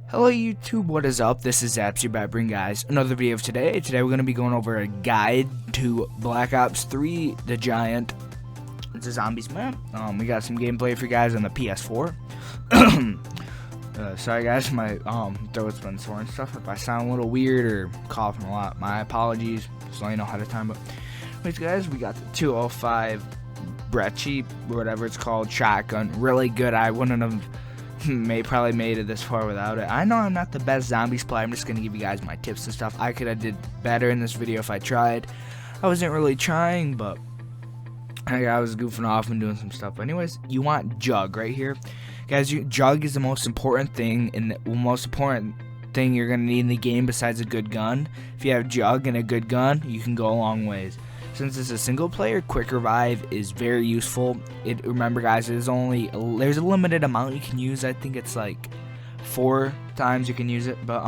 Hello YouTube, what is up? This is Zaps, your bad bring guys. Another video of today. Today we're going to be going over a guide to Black Ops 3 The Giant. It's a zombies map. We got some gameplay for you guys on the PS4. Sorry guys, my throat's been sore and stuff. If I sound a little weird or coughing a lot, my apologies. Just let you know ahead of time. But anyways guys, we got the 205 Brecci, whatever it's called, shotgun. Really good. I wouldn't have probably made it this far without it. I know I'm not the best zombies player. I'm just gonna give you guys my tips and stuff. I could have did better in this video if I tried. I wasn't really trying, but I was goofing off and doing some stuff. But anyways, you want Jug right here, guys. Jug is the most important thing, and the most important thing you're gonna need in the game besides a good gun. If you have Jug and a good gun, you can go a long ways. Since it's a single player, quick revive is very useful. Remember guys, there's a limited amount you can use. I think it's like 4 times you can use it. But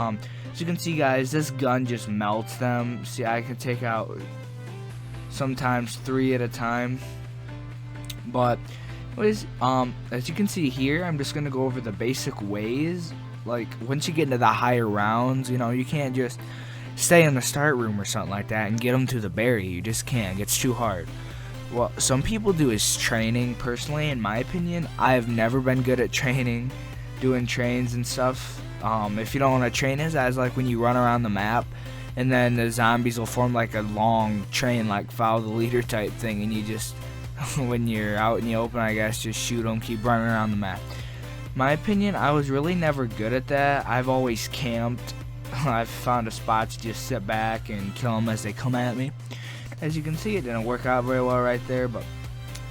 as you can see guys, this gun just melts them. See, I can take out sometimes 3 at a time. But anyways, as you can see here, I'm just gonna go over the basic ways. Like once you get into the higher rounds, you can't just stay in the start room or something like that and get them to the berry. You just can't. It's too hard. What some people do is training. Personally, in my opinion, I've never been good at training, doing trains and stuff. If you don't want to train, it's like when you run around the map and then the zombies will form like a long train, like follow the leader type thing, and you just when you're out in the open, I guess, just shoot them, keep running around the map. My opinion, I was really never good at that. I've always camped. I've found a spot to just sit back and kill them as they come at me. As you can see, it didn't work out very well right there, but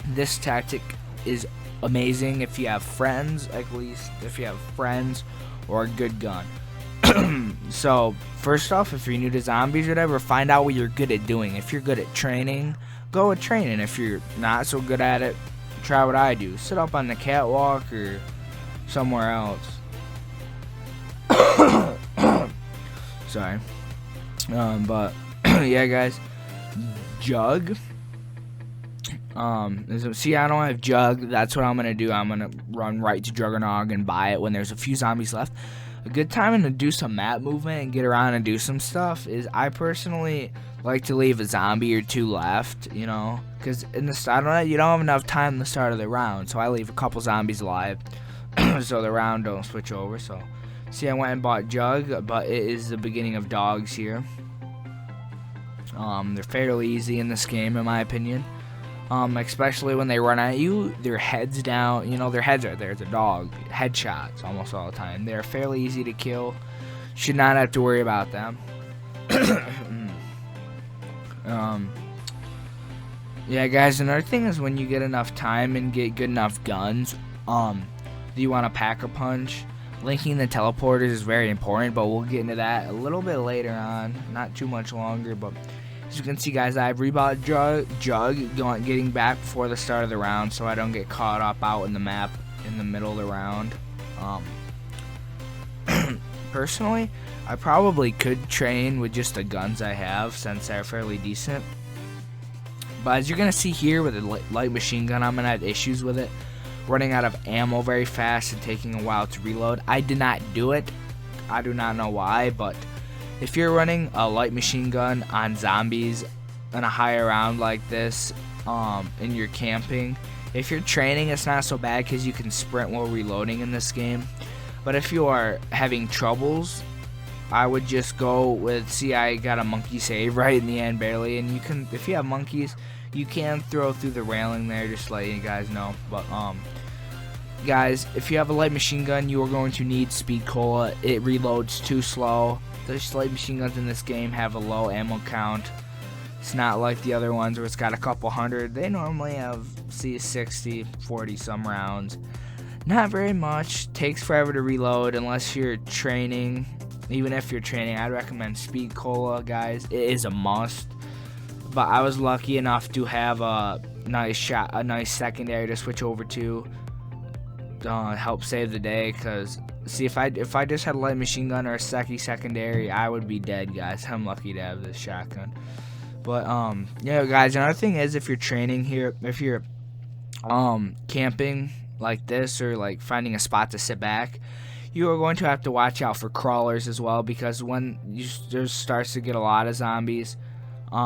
this tactic is amazing if you have friends, at least if you have friends or a good gun. So first off, if you're new to zombies or whatever, find out what you're good at doing. If you're good at training, go with training. If you're not so good at it, try what I do. Sit up on the catwalk or somewhere else. Sorry. But yeah guys, Jug. See, I don't have Jug. That's what I'm gonna do. I'm gonna run right to Juggernog and buy it when there's a few zombies left. A good time to do some map movement and get around and do some stuff is, I personally like to leave a zombie or 2 left, because in the start of that, you don't have enough time in the start of the round, so I leave a couple zombies alive so the round don't switch over. So see, I went and bought Jug, but it is the beginning of dogs here. They're fairly easy in this game, in my opinion. Especially when they run at you, their head's down. Their heads are there. It's a dog. Headshots almost all the time. They're fairly easy to kill. Should not have to worry about them. Yeah, guys. Another thing is when you get enough time and get good enough guns, do you want to pack a punch? Linking the teleporters is very important, but we'll get into that a little bit later on. Not too much longer, but as you can see, guys, I've rebought Jug, getting back before the start of the round so I don't get caught up out in the map in the middle of the round. Personally, I probably could train with just the guns I have since they're fairly decent. But as you're going to see here with the light machine gun, I'm going to have issues with it. Running out of ammo very fast and taking a while to reload. I did not do it. I do not know why, but if you're running a light machine gun on zombies in a higher round like this, and you're camping, if you're training, it's not so bad because you can sprint while reloading in this game. But if you are having troubles, I would just go with, see, I got a monkey save right in the end barely, and you can, if you have monkeys, you can throw through the railing there, just to let you guys know. But guys, if you have a light machine gun, you are going to need speed cola. It reloads too slow. The light machine guns in this game have a low ammo count. It's not like the other ones where it's got a couple hundred. They normally have 60, 40 some rounds. Not very much. Takes forever to reload unless you're training. Even if you're training, I'd recommend speed cola, guys. It is a must. But I was lucky enough to have a nice secondary to switch over to help save the day. Cause see, if I just had a light machine gun or a secondary, I would be dead, guys. I'm lucky to have this shotgun. But yeah, guys. Another thing is, if you're training here, if you're camping like this or like finding a spot to sit back, you are going to have to watch out for crawlers as well, because when there starts to get a lot of zombies, there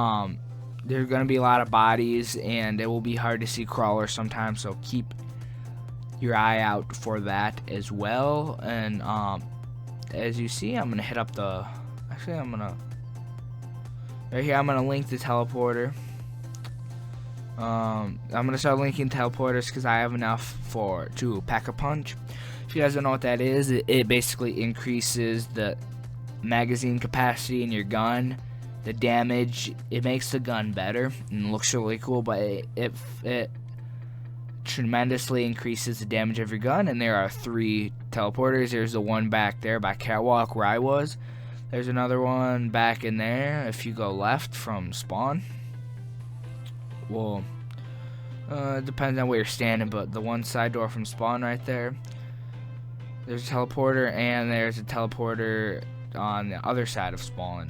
are going to be a lot of bodies, and it will be hard to see crawlers sometimes, so keep your eye out for that as well. And as you see, I'm going to hit up the, actually I'm going to, right here I'm going to link the teleporter. I'm going to start linking teleporters because I have enough to Pack-a-Punch. If you guys don't know what that is, it basically increases the magazine capacity in your gun, the damage. It makes the gun better and looks really cool, but it tremendously increases the damage of your gun. And there are 3 teleporters. There's the one back there by Catwalk where I was. There's another one back in there if you go left from spawn. Well, it depends on where you're standing, but the one side door from spawn right there, there's a teleporter, and there's a teleporter on the other side of spawn,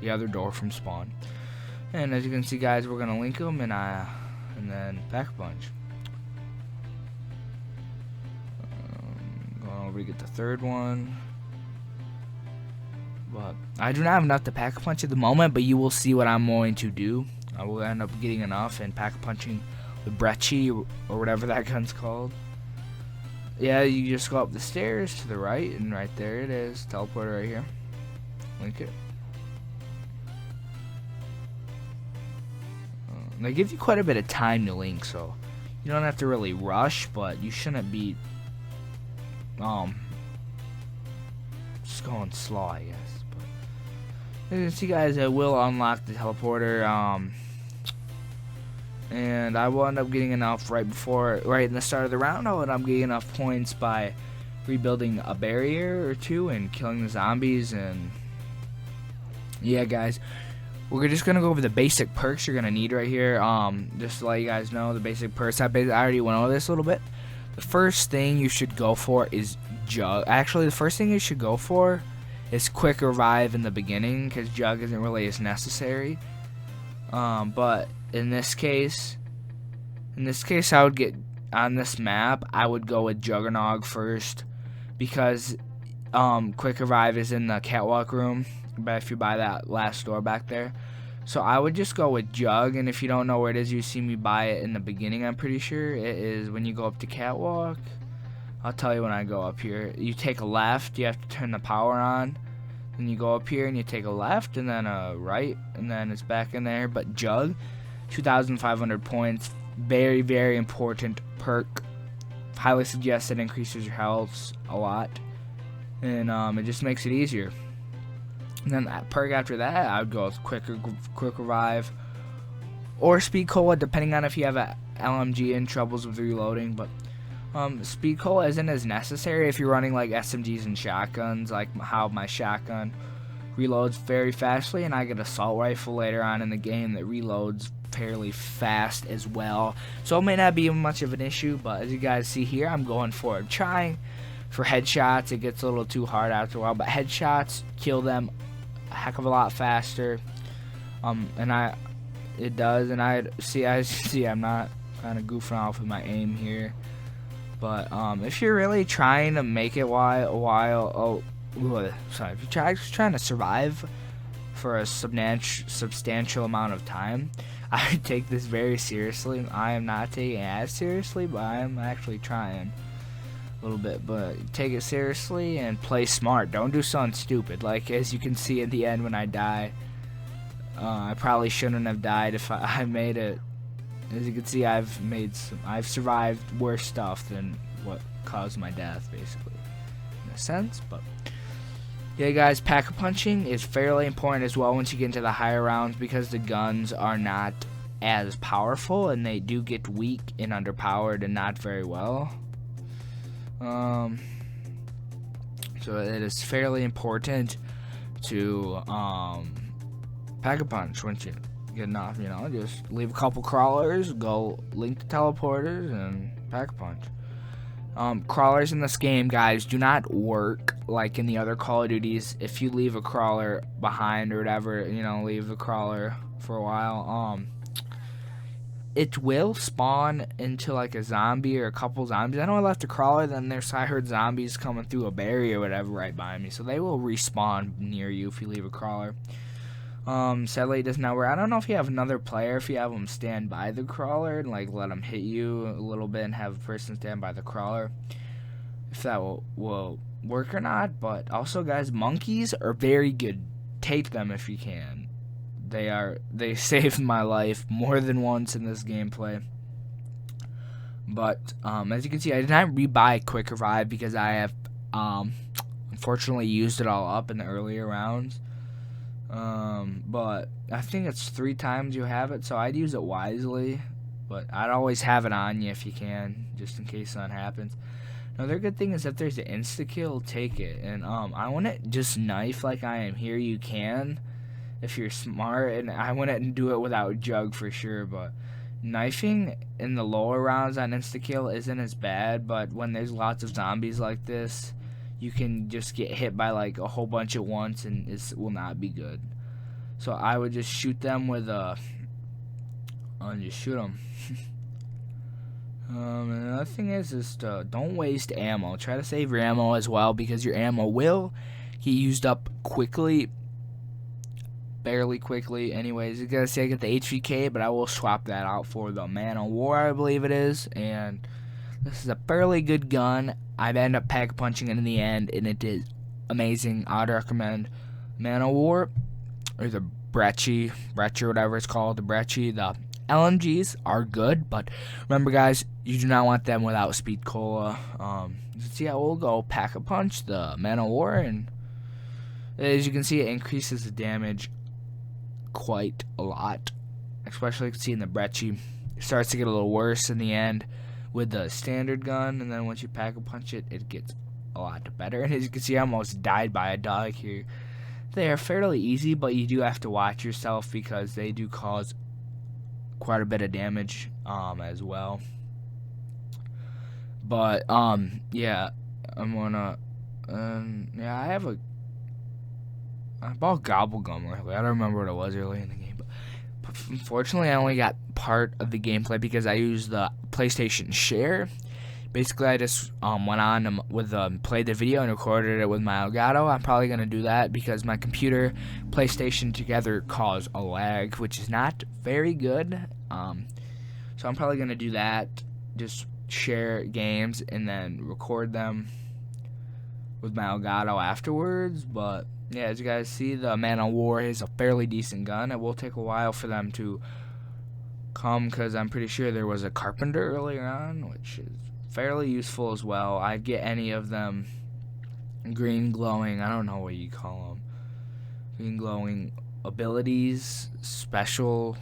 the other door from spawn. And as you can see, guys, we're gonna link them, and then Pack-a-Punch. Going over to get the 3rd one, but I do not have enough to Pack-a-Punch at the moment, but you will see what I'm going to do. I will end up getting enough and Pack-a-Punching with Brecci or whatever that gun's called. Yeah, you just go up the stairs to the right, and right there it is. Teleporter right here. Link it. They give you quite a bit of time to link, so you don't have to really rush, but you shouldn't be just going slow, I guess. But as you can see, guys, I will unlock the teleporter. And I will end up getting enough right in the start of the round. I'll end up getting enough points by rebuilding a barrier or 2 and killing the zombies. And yeah, guys, we're just gonna go over the basic perks you're gonna need right here. Just to let you guys know the basic perks. I already went over this a little bit. The first thing you should go for is Jug. Actually, the first thing you should go for is Quick Revive in the beginning, because Jug isn't really as necessary. But in this case, I would get on this map. I would go with Juggernog first, because Quick Revive is in the Catwalk room. But if you buy that last door back there, so I would just go with Jug. And if you don't know where it is, you see me buy it in the beginning. I'm pretty sure it is when you go up to Catwalk. I'll tell you when I go up here. You take a left. You have to turn the power on. Then you go up here and you take a left and then a right, and then it's back in there. But Jug, 2,500 points, very, very important perk. Highly suggest it increases your health a lot, and it just makes it easier. And then that perk after that, I would go with Quick Revive or Speed Cola, depending on if you have a LMG and troubles with reloading. But Speed Cola isn't as necessary if you're running like SMGs and shotguns, like how my shotgun reloads very fastly, and I get assault rifle later on in the game that reloads fairly fast as well. So it may not be much of an issue, but as you guys see here, I'm going for it. Trying for headshots. It gets a little too hard after a while, but headshots kill them a heck of a lot faster. It does, and I see I'm not kind of goofing off with my aim here. But if you're really trying to make it if you're trying to survive for a substantial amount of time, I would take this very seriously. I am not taking it as seriously, but I am actually trying a little bit. But take it seriously and play smart. Don't do something stupid. Like, as you can see at the end when I die, I probably shouldn't have died if I made it. As you can see, I've survived worse stuff than what caused my death, basically, in a sense. But yeah, guys, Pack-a-Punching is fairly important as well once you get into the higher rounds, because the guns are not as powerful and they do get weak and underpowered and not very well. So it is fairly important to Pack-a-Punch once you get enough, just leave a couple crawlers, go link the teleporters, and Pack-a-Punch. Crawlers in this game, guys, do not work like in the other Call of Duties. If you leave a crawler behind or whatever, leave a crawler for a while, it will spawn into like a zombie or a couple zombies. I know I left a crawler, then I heard zombies coming through a barrier or whatever right by me. So they will respawn near you if you leave a crawler. Sadly it does not work. I don't know if you have another player, if you have them stand by the crawler and like let them hit you a little bit and have a person stand by the crawler, if that will work or not. But also, guys, monkeys are very good. Take them if you can. They saved my life more than once in this gameplay. But as you can see, I did not rebuy Quick Revive because I have unfortunately used it all up in the earlier rounds. But I think it's 3 times you have it, so I'd use it wisely. But I'd always have it on you if you can, just in case something happens. Another good thing is if there's an insta-kill, take it. And I wouldn't just knife like I am here. You can, if you're smart, and I wouldn't do it without Jug for sure. But knifing in the lower rounds on insta-kill isn't as bad. But when there's lots of zombies like this, you can just get hit by like a whole bunch at once, and it will not be good. So I would just shoot them with just shoot them. Another thing is just don't waste ammo. Try to save your ammo as well, because your ammo will get used up quickly, barely quickly. Anyways, you gotta say I get the HVK, but I will swap that out for the Man of War, I believe it is. And this is a fairly good gun. I end up pack punching it in the end, and it is amazing. I'd recommend Man of War or the Brecci, or whatever it's called, the Brecci. The LMGs are good, but remember, guys, you do not want them without Speed Cola. See how we'll go pack a punch the Man of War, and as you can see, it increases the damage quite a lot. Especially you can see in the Brecci, it starts to get a little worse in the end with the standard gun, and then once you pack a punch it, it gets a lot better. And as you can see, I almost died by a dog here. They are fairly easy, but you do have to watch yourself because they do cause quite a bit of damage as well. But yeah, I'm gonna yeah, I bought Gobblegum earlier. I don't remember what it was earlier in the game, but unfortunately I only got part of the gameplay because I used the PlayStation Share. Basically, I just went on with played the video and recorded it with my Elgato. I'm probably gonna do that because my computer, PlayStation together cause a lag, which is not very good. So I'm probably gonna do that. Just share games and then record them with my Elgato afterwards. But yeah, as you guys see, the Man of War is a fairly decent gun. It will take a while for them to come because I'm pretty sure there was a Carpenter earlier on, which is fairly useful as well. I'd get any of them green glowing, I don't know what you call them, green glowing abilities, special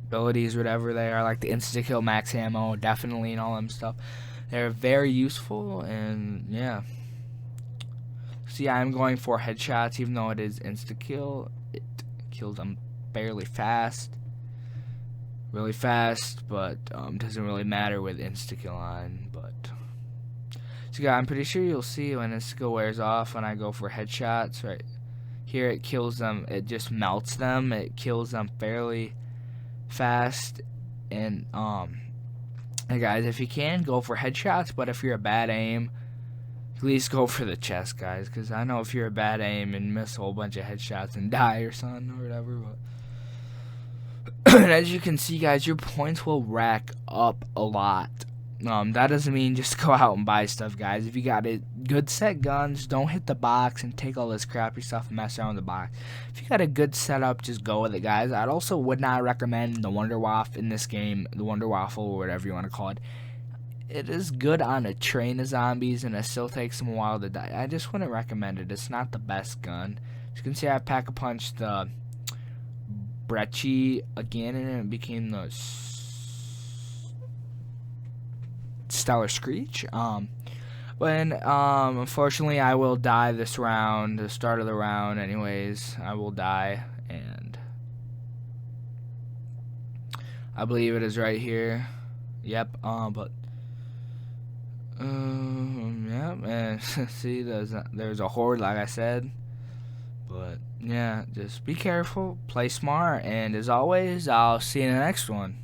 abilities, whatever they are, like the insta-kill, max ammo, definitely, and all them stuff. They're very useful, and yeah. See, I'm going for headshots, even though it is insta-kill. It kills them fairly fast. Really fast, but doesn't really matter with insta-kill on. But so yeah, I'm pretty sure you'll see when insta-kill wears off when I go for headshots. Right here, it kills them. It just melts them. It kills them fairly fast. And guys, if you can, go for headshots. But if you're a bad aim, at least go for the chest, guys. Because I know if you're a bad aim and miss a whole bunch of headshots and die or something or whatever, but as you can see, guys, your points will rack up a lot. That doesn't mean just go out and buy stuff, guys. If you got a good set guns, don't hit the box and take all this crappy stuff and mess around with the box. If you got a good setup, just go with it, guys. I'd also would not recommend the Wonder Waff in this game, the Wonder Waffle or whatever you want to call it. It is good on a train of zombies, and it still takes them a while to die. I just wouldn't recommend it. It's not the best gun. As you can see, I pack-a-punched the Brecci again, and it became the Stellar Screech. Unfortunately, I will die this round, the start of the round. Anyways, I will die, and I believe it is right here. Yep. Yeah, and see, there's a horde, like I said. But yeah, just be careful, play smart, and as always, I'll see you in the next one.